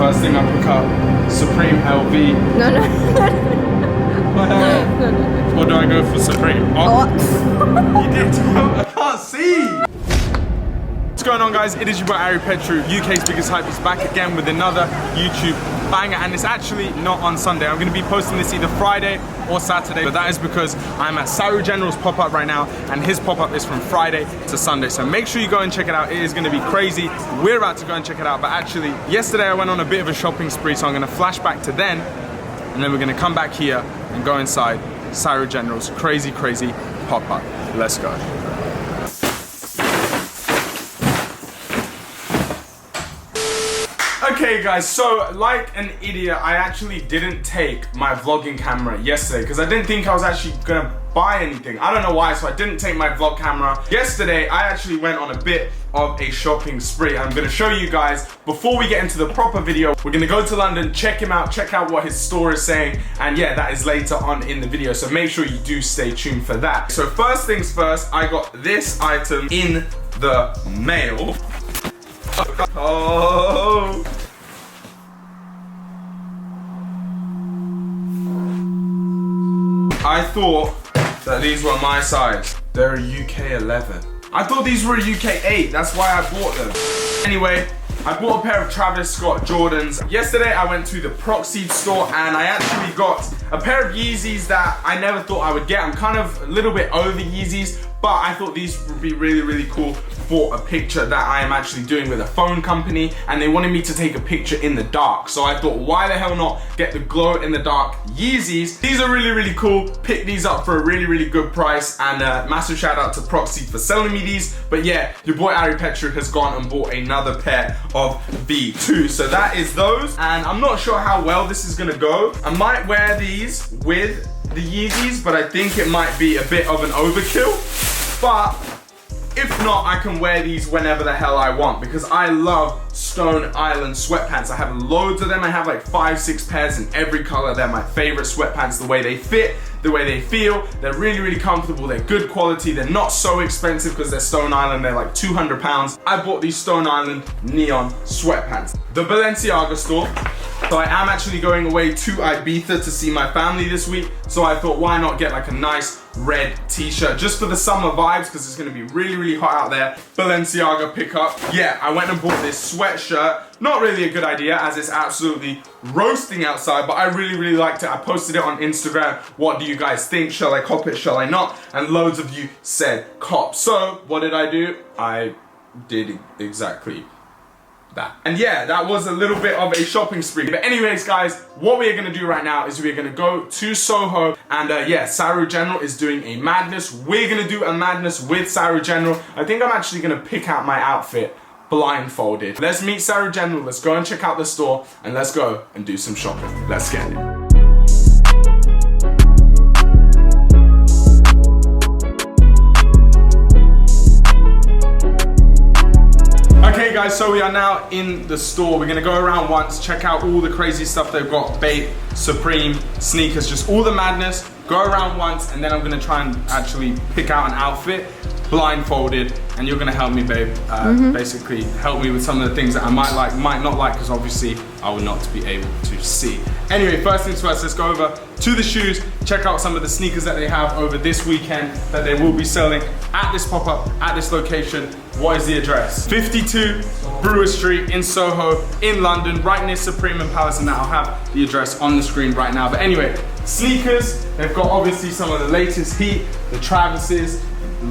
First thing I pick up, Supreme LV. No. Or do I go for Supreme? Oh, you did. I can't see. What's going on, guys? It is your boy Ari Petru, UK's biggest hypebeast, back again with another YouTube banger, and it's actually not on Sunday. I'm going to be posting this either Friday or Saturday, but that is because I'm at Saru General's pop-up right now, and his pop-up is from Friday to Sunday. So make sure you go and check it out. It is going to be crazy. We're about to go and check it out, but actually, yesterday I went on a bit of a shopping spree, so I'm going to flash back to then, and then we're going to come back here and go inside Saru General's crazy pop-up. Let's go. Okay guys, so like an idiot, I actually didn't take my vlogging camera yesterday because I didn't think I was actually gonna buy anything. I don't know why, so I didn't take my vlog camera. Yesterday, I actually went on a bit of a shopping spree. I'm gonna show you guys, before we get into the proper video, we're gonna go to London, check him out, check out what his store is saying, and yeah, that is later on in the video, so make sure you do stay tuned for that. So first things first, I got this item in the mail. Oh. I thought that these were my size. They're a UK 11. I thought these were a UK 8, that's why I bought them. Anyway, I bought a pair of Travis Scott Jordans. Yesterday I went to the Proxy store and I actually got a pair of Yeezys that I never thought I would get. I'm kind of a little bit over Yeezys, but I thought these would be really cool for a picture that I am actually doing with a phone company, and they wanted me to take a picture in the dark. So I thought, why the hell not get the glow in the dark Yeezys? These are really cool. Picked these up for a really good price, and massive shout out to Proxy for selling me these. But yeah, your boy Ari Petru has gone and bought another pair of V2. So that is those, and I'm not sure how well this is gonna go. I might wear these with the Yeezys, but I think it might be a bit of an overkill. But if not, I can wear these whenever the hell I want because I love Stone Island sweatpants. I have loads of them. I have like 5-6 pairs in every color. They're my favorite sweatpants. The way they fit, the way they feel, they're really comfortable. They're good quality. They're not so expensive because they're Stone Island. They're like 200 pounds. I bought these Stone Island neon sweatpants. The Balenciaga store. So I am actually going away to Ibiza to see my family this week. So I thought, why not get like a nice red t-shirt just for the summer vibes because it's gonna be really hot out there. Balenciaga pickup. Yeah, I went and bought this sweatshirt. Not really a good idea as it's absolutely roasting outside, but I really liked it. I posted it on Instagram. What do you guys think? Shall I cop it? Shall I not? And loads of you said cop. So what did I do? I did exactly that. And yeah, that was a little bit of a shopping spree. But anyways, guys, what we're gonna do right now is we're gonna go to Soho, and yeah, Saru General is doing a madness. We're gonna do a madness with Saru General. I think I'm actually gonna pick out my outfit blindfolded. Let's meet Saru General, let's go and check out the store, and let's go and do some shopping. Let's get it. Okay guys, so we are now in the store. We're gonna go around once, check out all the crazy stuff they've got. Bape, Supreme, sneakers, just all the madness. Go around once, and then I'm gonna try and actually pick out an outfit, blindfolded, and you're gonna help me, babe. Basically, help me with some of the things that I might like, might not like, because obviously I will not be able to see. Anyway, first things first, let's go over to the shoes, check out some of the sneakers that they have over this weekend that they will be selling at this pop-up, at this location. What is the address? 52 Brewer Street in Soho, in London, right near Supreme and Palace, and I'll have the address on the screen right now. But anyway, sneakers, they've got obviously some of the latest heat, the Travises,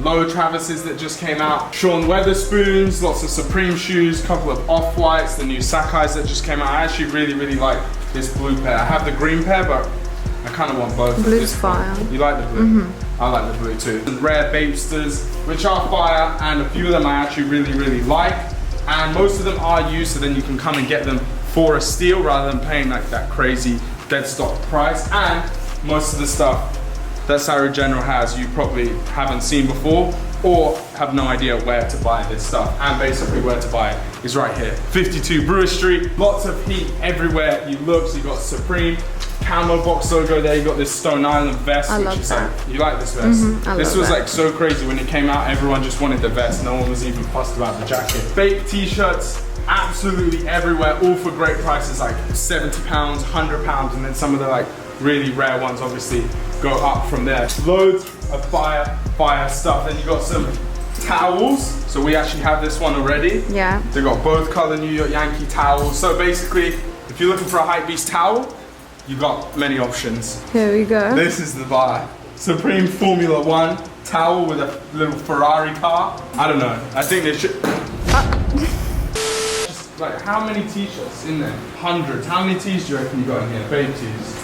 low Travises that just came out, Sean Weatherspoons, lots of Supreme shoes, couple of Off-Whites, the new Sakai's that just came out. I actually really like this blue pair. I have the green pair, but I kind of want both. Blue's fire. You like the blue? I like the blue too. The rare Bapesters, which are fire, and a few of them I actually really like. And most of them are used, so then you can come and get them for a steal rather than paying like that crazy dead stock price. And most of the stuff that Saru General has, you probably haven't seen before or have no idea where to buy this stuff. And basically where to buy it is right here. 52 Brewer Street, lots of heat everywhere you look. So you got Supreme, camo box logo there, you got this Stone Island vest, which is like, you like this vest? This was like so crazy when it came out, everyone just wanted the vest, no one was even fussed about the jacket. Bape t-shirts, absolutely everywhere, all for great prices, like £70, £100, and then some of the like really rare ones obviously go up from there. Loads of fire stuff. Then you got some towels. So we actually have this one already. Yeah. They got both color New York Yankee towels. So basically, if you're looking for a Hypebeast towel, you got many options. Here we go. This is the vibe. Supreme Formula One towel with a little Ferrari car. I don't know. I think they should. Just like, how many t-shirts in there? Hundreds. How many tees do you reckon you got in here? Bape tees.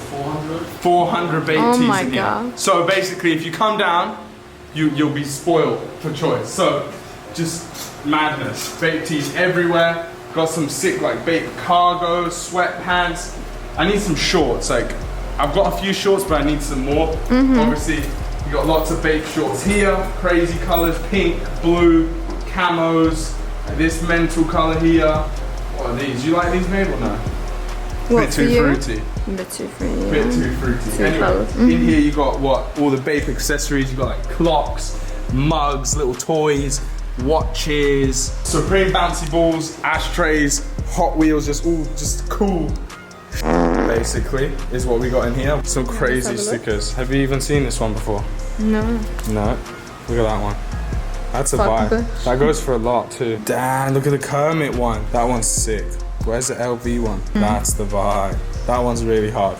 400. 400 Bape tees in here. So basically, if you come down, you'll be spoiled for choice. So just madness. Bape tees everywhere. Got some sick like Bape cargo, sweatpants. I need some shorts. Like, I've got a few shorts, but I need some more. Obviously, you got lots of Bape shorts here. Crazy colors, pink, blue, camos. Like this mental color here. What are these? You like these, Babe, or no? What, bit too fruity. A bit too fruity. Bit too fruity. Anyway, in here you got what? All the Bape accessories. You got like clocks, mugs, little toys, watches, Supreme bouncy balls, ashtrays, Hot Wheels, just cool. Basically, is what we got in here. Some crazy stickers. Have you even seen this one before? No. No. Look at that one. That's a vibe. That goes for a lot too. Damn, look at the Kermit one. That one's sick. Where's the LV one? That's the vibe. That one's really hard.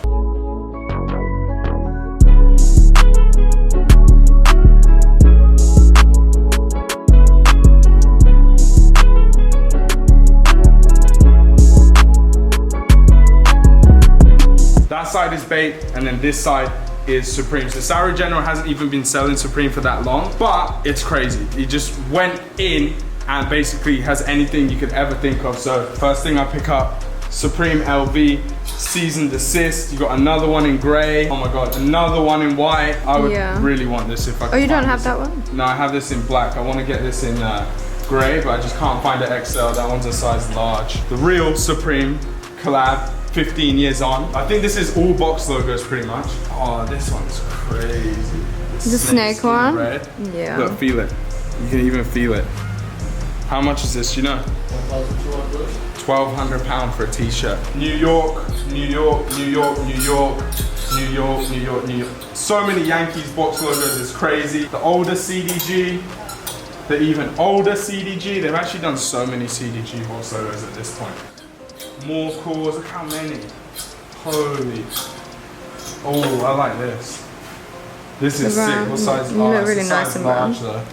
That side is Bape, and then this side is Supreme. So Saru General hasn't even been selling Supreme for that long, but it's crazy. He just went in and basically has anything you could ever think of. So first thing I pick up, Supreme LV Season Desist. You got another one in grey. Oh my god, another one in white. I would really want this if I could. Oh, you don't have that one? No, I have this in black. I want to get this in grey, but I just can't find an XL. That one's a size large. The real Supreme collab. 15 years on. I think this is all box logos pretty much. Oh, this one's crazy. The snake one? Red. Yeah. Look, feel it. You can even feel it. How much is this, you know? £1,200 for a t-shirt. New York, New York, New York, New York, New York, New York, New York. So many Yankees box logos, it's crazy. The older CDG, the even older CDG. They've actually done so many CDG box logos at this point. More cores, look how many. Holy. Oh, I like this. This is sick. What size? You look really nice and large though.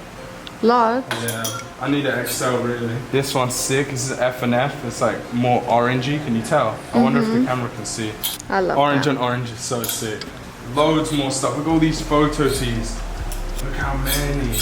Large? Yeah. I need an XL really. This one's sick. This is F&F. It's like more orangey. Can you tell? I wonder if the camera can see. I love orange that. on orange is so sick. Loads more stuff. Look at all these photo tees. Look how many.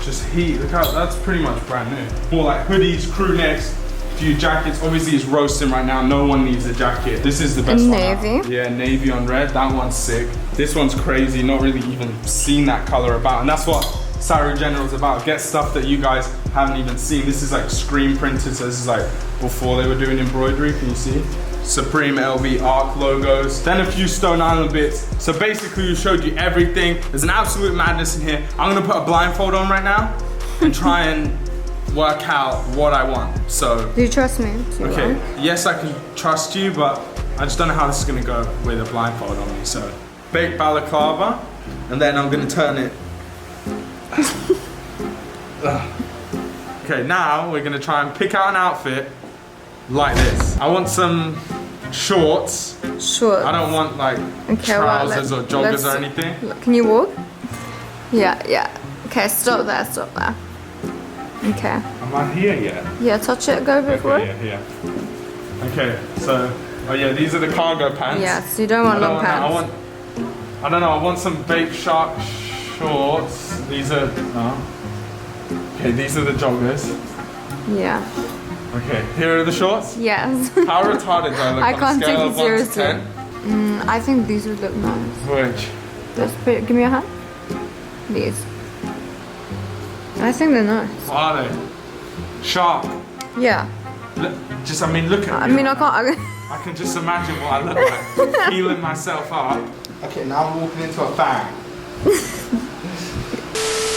Just heat. Look how that's pretty much brand new. More like hoodies, crew necks. Few jackets. Obviously it's roasting right now. No one needs a jacket. This is the best one. Navy. Yeah, navy on red. That one's sick. This one's crazy. Not really even seen that color about. And that's what Saru General's about. Get stuff that you guys haven't even seen. This is like screen printed. So this is like before they were doing embroidery. Can you see? Supreme LV ARC logos. Then a few Stone Island bits. So basically we showed you everything. There's an absolute madness in here. I'm gonna put a blindfold on right now and try and work out what I want. So do you trust me? Okay, yes I can trust you, but I just don't know how this is gonna go with a blindfold on me. So Bape balaclava, and then I'm gonna turn it. Okay, now we're gonna try and pick out an outfit like this. I want some shorts. Shorts. I don't want like trousers or joggers or anything. Can you walk? Yeah. Okay, stop there. Okay. Am I here yet? Yeah, touch it, go a bit forward. Yeah. Okay, so, oh yeah, these are the cargo pants. Yes, you don't want long pants. I don't know, I want some Bape Shark shorts. These are, okay, these are the joggers. Yeah. Okay, here are the shorts? Yes. How retarded do I look I on can't a scale take of you 1 to seriously. 10? I think these would look nice. Which? Give me your hand. These. I think they're nice. What are they? Shark. Yeah. Look, I mean, look at I me. mean, I can't. I can just imagine what I look like. Healing myself up. Okay, now I'm walking into a bag.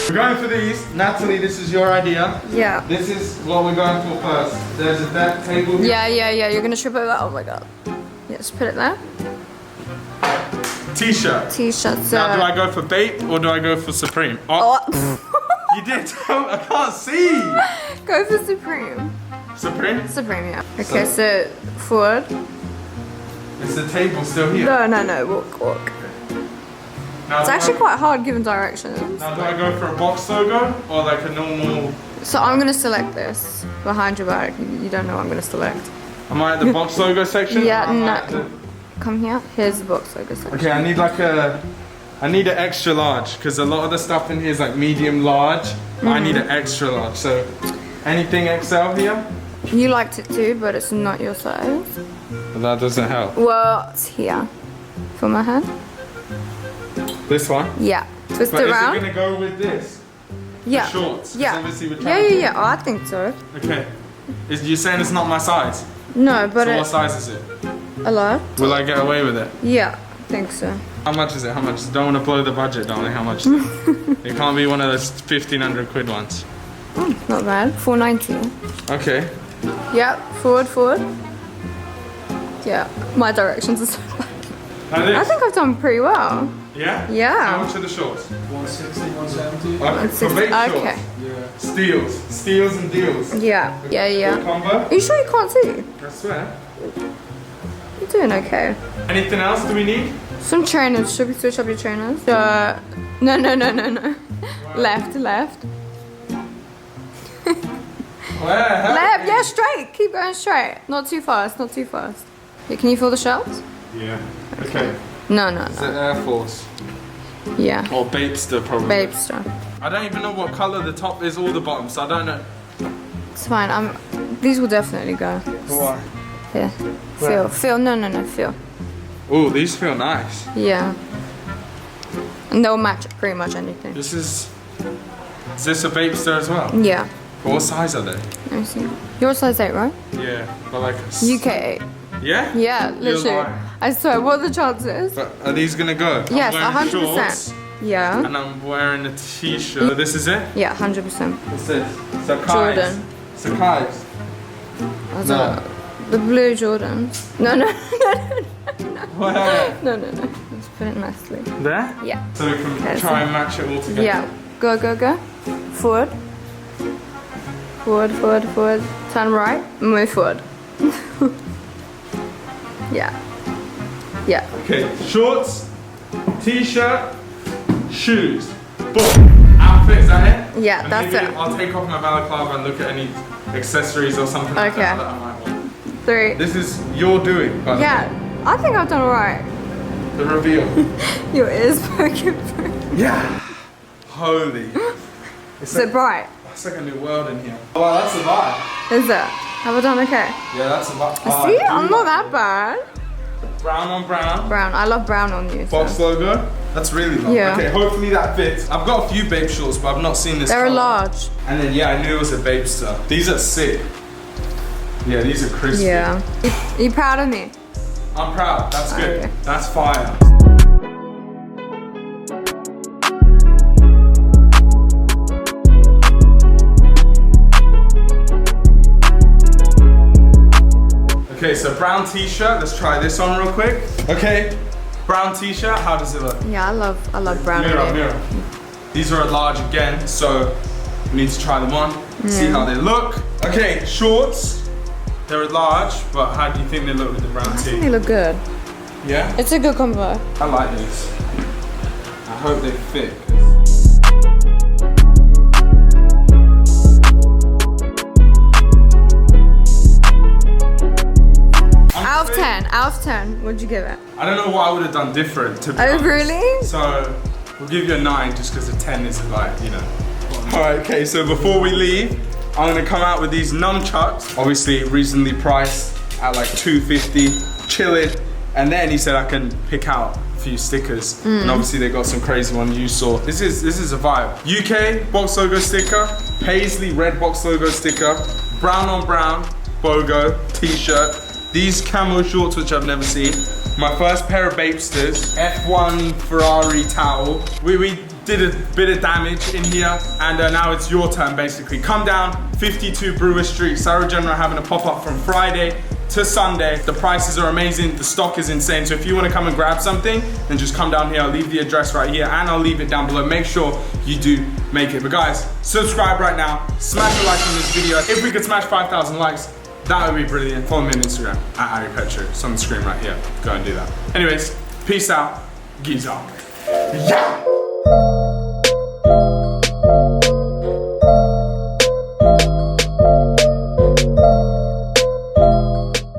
We're going for these. Natalie, this is your idea. Yeah. This is what we're going for first. There's a deck table here. Yeah. You're gonna trip over. Oh my god. Yeah, just put it there. T-shirt. T-shirts. Now, do I go for Bape or do I go for Supreme? Oh, you did. I can't see. Go for Supreme. Supreme? Supreme, yeah. Okay, so forward. Is the table still here? No. Walk. Now, It's actually quite hard given directions. Now, do I go for a box logo or like a normal? So I'm gonna select this behind your back. You don't know what I'm gonna select. Am I at the box logo section? Yeah, Am I no. at the- Come here. Here's the box logo section. Okay, I need an extra large because a lot of the stuff in here is like medium large. I need an extra large. So anything XL here? You liked it too, but it's not your size. But that doesn't help. Well, it's here. For my hand? This one? Yeah. Twist But it around. is it gonna go with this? Yeah. The shorts? 'Cause Yeah. obviously we're trying to- Yeah. Oh, I think so. Okay. You saying it's not my size? No, but So what it's size is it? a lot. Will I get away with it? Yeah, I think so. How much is it? How much? Don't want to blow the budget, darling. How much is it? It can't be one of those 1,500 quid ones. Oh, not bad. 490. Okay. Yeah, forward. Yeah, my directions are so bad. Now this. I think I've done pretty well. Yeah? Yeah. How much are the shorts? 160, 170. Okay. For vape Okay. shorts. Yeah. Steals and deals. Yeah. Combo? Are you sure you can't see? I swear. You're doing okay. Anything else do we need? Some trainers. Should we switch up your trainers? No. Left. Where? Left. Yeah, straight. Keep going straight. Not too fast. Yeah, can you feel the shells? Yeah. Okay. No. Is it Air Force? Yeah. Or Bapester probably. Babe stuff. I don't even know what colour the top is or the bottom, so I don't know. It's fine. These will definitely go. Why? Here. Where? Feel. No. Feel. Oh, these feel nice. Yeah. And they'll match pretty much anything. Is this a Bapester as well? Yeah. What size are they? Let me see. Your size 8, right? Yeah, but like UK 8. Yeah? Yeah, You're literally. lying. I swear, what are the chances? But are these gonna go? Yes, I'm wearing 100%. shorts Yeah. and I'm wearing a t-shirt. So this is it? Yeah, 100%. What's this? Sakai's. Jordan. Sakai's. I don't know. The blue Jordans. No. Where? No. Let's put it nicely. There? Yeah. So we can Okay, try and match it all together. Yeah. Go. Forward. Turn right. Move forward. Yeah. Okay, shorts, t-shirt, shoes. Boom. Outfit, is that it? Yeah, And that's maybe it. I'll take off my balaclava and look at any accessories or something like Okay. that I might want. 3. This is your doing, by the way. Yeah, I think I've done alright. The reveal. Your ears poking through. Yeah. Holy. Is it bright? It's like a new world in here. Oh, wow, that's a vibe. Is it? Have I done okay? Yeah, that's a vibe. Oh, See, I do I'm not like that bad. it. Brown on brown. Brown. I love brown on you. Box So. logo. That's really long. Yeah. Okay, hopefully that fits. I've got a few Bape shorts, but I've not seen this They're color. large. And then, yeah, I knew it was a Bapester. These are sick. Yeah, these are crispy. Yeah. Are you proud of me? I'm proud. That's good. Okay. That's fire. Okay, so brown t-shirt. Let's try this on real quick. Okay, brown t-shirt. How does it look? Yeah, I love brown on you. Mirror. These are a large again, so we need to try them on. See how they look. Okay, shorts. They're large, but how do you think they look with the brown I think tee? they look good. Yeah? It's a good combo. I like this. I hope they fit. Out of 10, what'd you give it? I don't know what I would have done different, to be Oh, honest. really? So, we'll give you a 9 just because a 10 is like, you know. Alright, okay, so before we leave, I'm gonna come out with these nunchucks. Obviously, reasonably priced at like $250, chilling. And then he said I can pick out a few stickers. And obviously they got some crazy ones you saw. This is a vibe. UK box logo sticker, Paisley red box logo sticker, brown on brown, BOGO, t-shirt. These camo shorts, which I've never seen. My first pair of Bapesters, F1 Ferrari towel. We did a bit of damage in here, and now it's your turn basically. Come down, 52 Brewer Street. Saru General having a pop-up from Friday to Sunday. The prices are amazing, the stock is insane. So if you want to come and grab something, then just come down here. I'll leave the address right here and I'll leave it down below. Make sure you do make it. But guys, subscribe right now, smash a like on this video. If we could smash 5,000 likes, that would be brilliant. Follow me on Instagram at AriPetro. It's on the screen right here. Go and do that. Anyways, peace out. Geez out. Yeah!